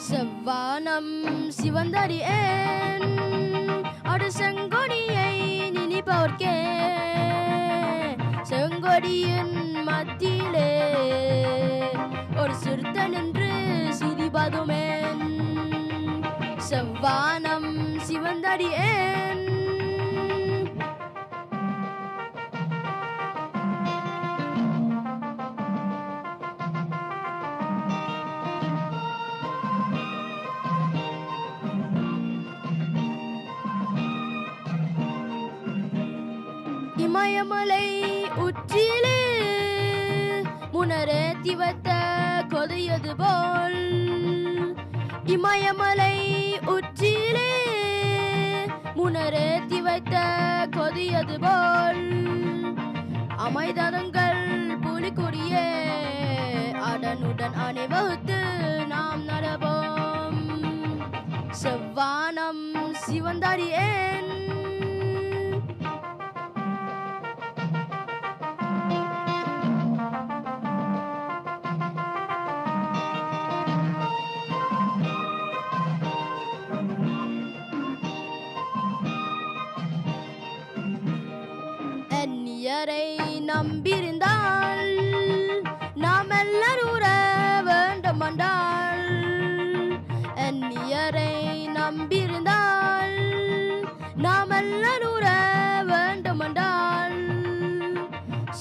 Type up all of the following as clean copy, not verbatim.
செவ்வானம் சிவந்தடி ஏன் அடு செங்கொடியை நினைப்பவர்க்கே செங்கொடியின் மத்தியிலே ஒரு சிறுத்தன் என்று சிரிப்பதுமேன் செவ்வானம் சிவந்தடி ஏன் இமயமலை உச்சியிலே முனரேத்தி வைத்த கொதையது போல் இமயமலை உச்சியிலே முனரேத்தி வைத்த கொதியது போல் அமைதருங்கள் புலிகொடியே அதனுடன் அணிவகுத்து நாம் நடப்போம் செவ்வானம் சிவந்தடி ஏன் எண்ணியரை நம்பியிருந்தால் நாம் எல்லாரும் உற வேண்டுமென்றால் எண்ணியரை நம்பியிருந்தால் நாம் எல்லாரும் உற வேண்டுமென்றால்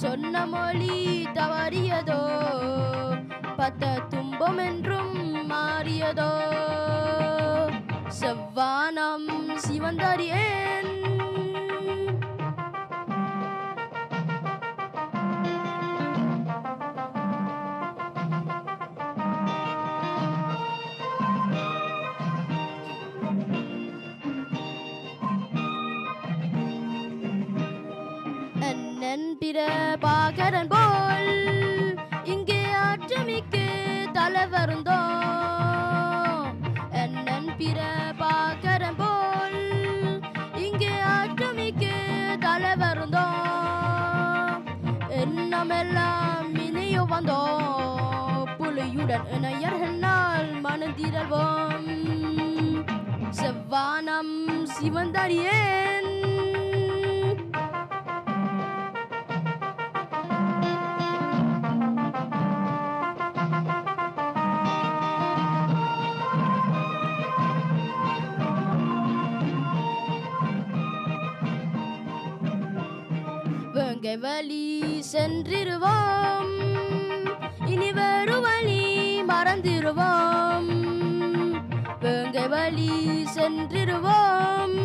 சொன்ன மொழி தவறியதோ பத்த துன்பம் என்றும் மாறியதோ செவ்வானம் சிவந்தடி ஏன் பிற பாகரன் போல் இங்கே ஆற்றமிக்கு தலைவருந்தோ என்னன் பிற பாகரன் போல் இங்கே ஆற்றமிக்கு தலைவருந்தோ எண்ணமெல்லாம் இணையோ வந்தோ புலியுடன் இணையர்கள் நாள் மனதிரல்வோம் செவ்வானம் சிவந்தடி ஏன் வேங்கை வழி சென்றிருவோம் இனி வேறு வழி மறந்திருவோம் வேங்கை வழி சென்றிருவோம்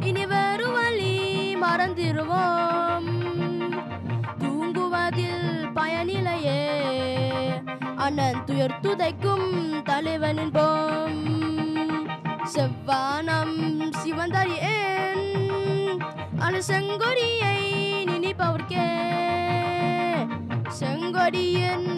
இனி வேறு வழி மறந்திருவோம் தூங்குவதில் பயனிலையே அண்ணன் துயர் துதைக்கும் தலைவனின் போம் செவ்வானம் சிவந்தடி ஏன் அணு செங்கொடியை நினைப்பவர்க்கே செங்கொடியின்